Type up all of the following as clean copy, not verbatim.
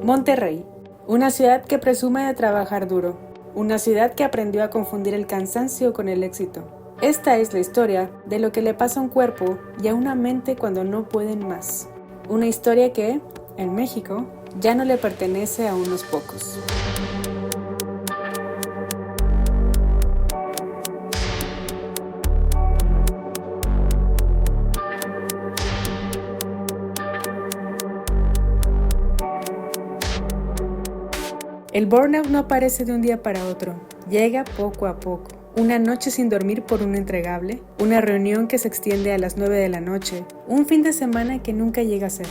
Monterrey, una ciudad que presume de trabajar duro, una ciudad que aprendió a confundir el cansancio con el éxito. Esta es la historia de lo que le pasa a un cuerpo y a una mente cuando no pueden más. Una historia que, en México, ya no le pertenece a unos pocos. El burnout no aparece de un día para otro, llega poco a poco. Una noche sin dormir por un entregable, una reunión que se extiende a las 9 de la noche, un fin de semana que nunca llega a ser.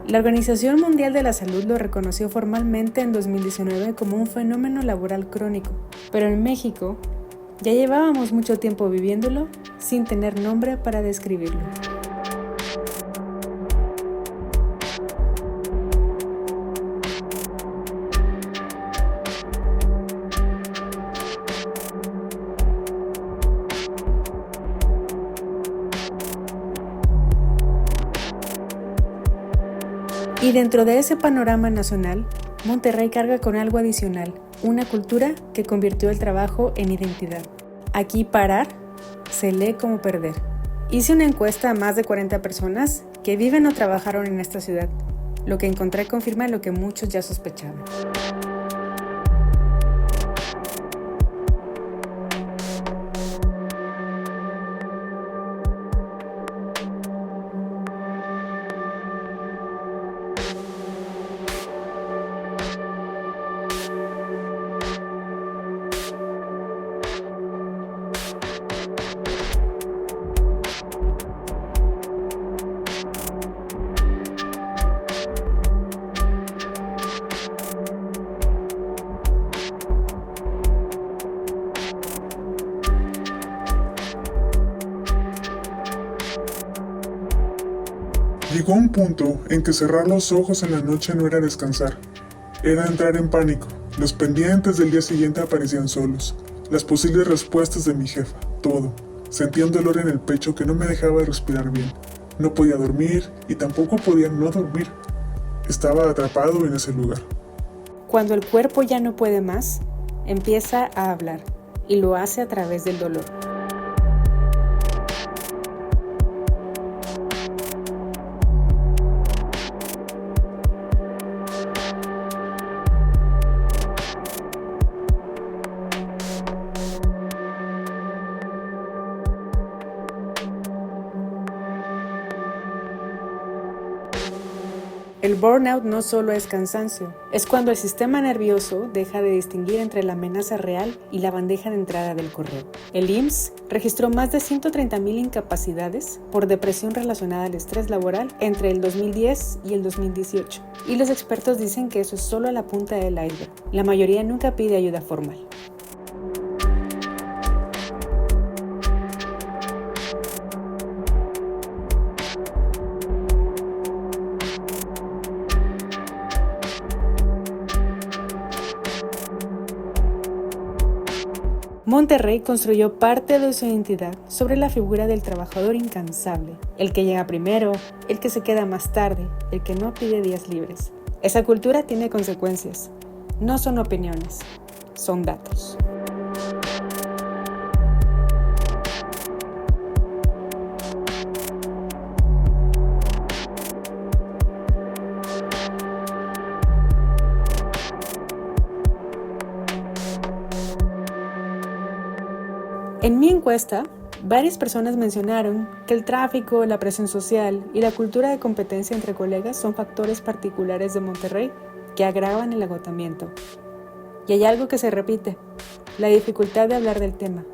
La Organización Mundial de la Salud lo reconoció formalmente en 2019 como un fenómeno laboral crónico, pero en México ya llevábamos mucho tiempo viviéndolo sin tener nombre para describirlo. Y dentro de ese panorama nacional, Monterrey carga con algo adicional, una cultura que convirtió el trabajo en identidad. Aquí parar se lee como perder. Hice una encuesta a más de 40 personas que viven o trabajaron en esta ciudad. Lo que encontré confirma lo que muchos ya sospechaban. Llegó un punto en que cerrar los ojos en la noche no era descansar, era entrar en pánico. Los pendientes del día siguiente aparecían solos, las posibles respuestas de mi jefa, todo. Sentía un dolor en el pecho que no me dejaba respirar bien. No podía dormir y tampoco podía no dormir. Estaba atrapado en ese lugar. Cuando el cuerpo ya no puede más, empieza a hablar y lo hace a través del dolor. El burnout no solo es cansancio, es cuando el sistema nervioso deja de distinguir entre la amenaza real y la bandeja de entrada del correo. El IMSS registró más de 130,000 incapacidades por depresión relacionada al estrés laboral entre el 2010 y el 2018. Y los expertos dicen que eso es solo la punta del iceberg. La mayoría nunca pide ayuda formal. Monterrey construyó parte de su identidad sobre la figura del trabajador incansable, el que llega primero, el que se queda más tarde, el que no pide días libres. Esa cultura tiene consecuencias. No son opiniones, son datos. En mi encuesta, varias personas mencionaron que el tráfico, la presión social y la cultura de competencia entre colegas son factores particulares de Monterrey que agravan el agotamiento. Y hay algo que se repite, la dificultad de hablar del tema.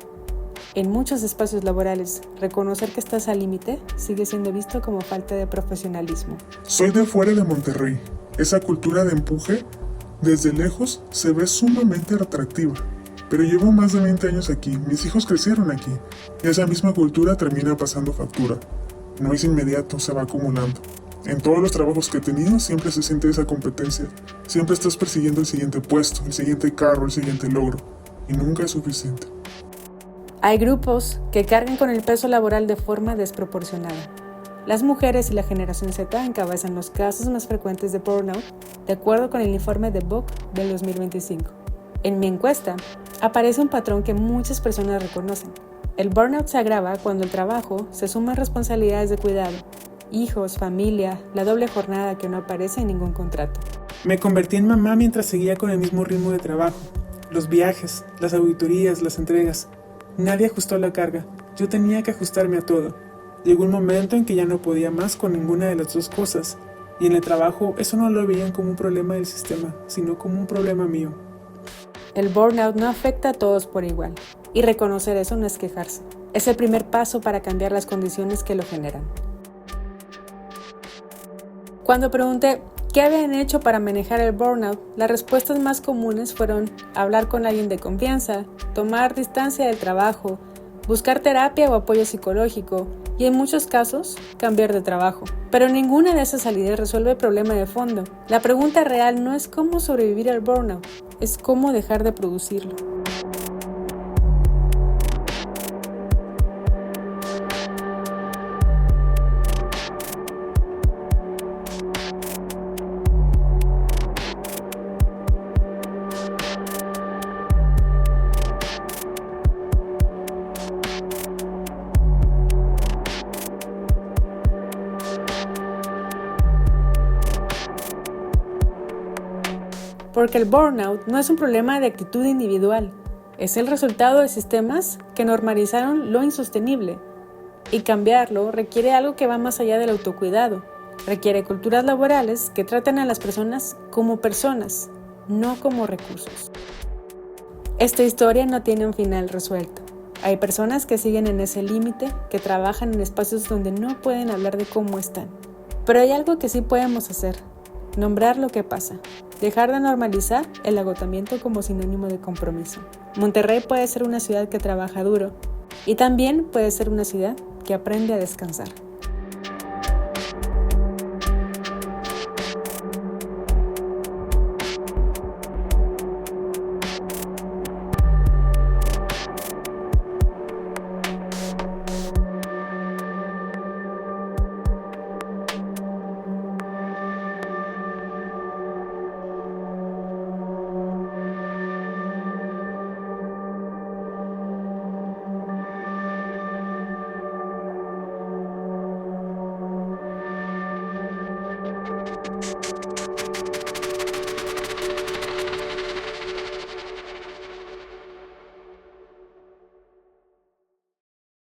En muchos espacios laborales, reconocer que estás al límite sigue siendo visto como falta de profesionalismo. Soy de fuera de Monterrey. Esa cultura de empuje, desde lejos, se ve sumamente atractiva. Pero llevo más de 20 años aquí, mis hijos crecieron aquí, y esa misma cultura termina pasando factura. No es inmediato, se va acumulando. En todos los trabajos que he tenido siempre se siente esa competencia. Siempre estás persiguiendo el siguiente puesto, el siguiente carro, el siguiente logro, y nunca es suficiente. Hay grupos que cargan con el peso laboral de forma desproporcionada. Las mujeres y la generación Z encabezan los casos más frecuentes de burnout, de acuerdo con el informe de Vogue del 2025. En mi encuesta, aparece un patrón que muchas personas reconocen. El burnout se agrava cuando el trabajo se suma a responsabilidades de cuidado, hijos, familia, la doble jornada que no aparece en ningún contrato. Me convertí en mamá mientras seguía con el mismo ritmo de trabajo. Los viajes, las auditorías, las entregas. Nadie ajustó la carga. Yo tenía que ajustarme a todo. Llegó un momento en que ya no podía más con ninguna de las dos cosas. Y en el trabajo eso no lo veían como un problema del sistema, sino como un problema mío. El burnout no afecta a todos por igual. Y reconocer eso no es quejarse. Es el primer paso para cambiar las condiciones que lo generan. Cuando pregunté qué habían hecho para manejar el burnout, las respuestas más comunes fueron hablar con alguien de confianza, tomar distancia del trabajo, buscar terapia o apoyo psicológico y en muchos casos cambiar de trabajo. Pero ninguna de esas salidas resuelve el problema de fondo. La pregunta real no es cómo sobrevivir al burnout, es cómo dejar de producirlo. Porque el burnout no es un problema de actitud individual, es el resultado de sistemas que normalizaron lo insostenible. Y cambiarlo requiere algo que va más allá del autocuidado, requiere culturas laborales que traten a las personas como personas, no como recursos. Esta historia no tiene un final resuelto. Hay personas que siguen en ese límite, que trabajan en espacios donde no pueden hablar de cómo están. Pero hay algo que sí podemos hacer. Nombrar lo que pasa. Dejar de normalizar el agotamiento como sinónimo de compromiso. Monterrey puede ser una ciudad que trabaja duro y también puede ser una ciudad que aprende a descansar.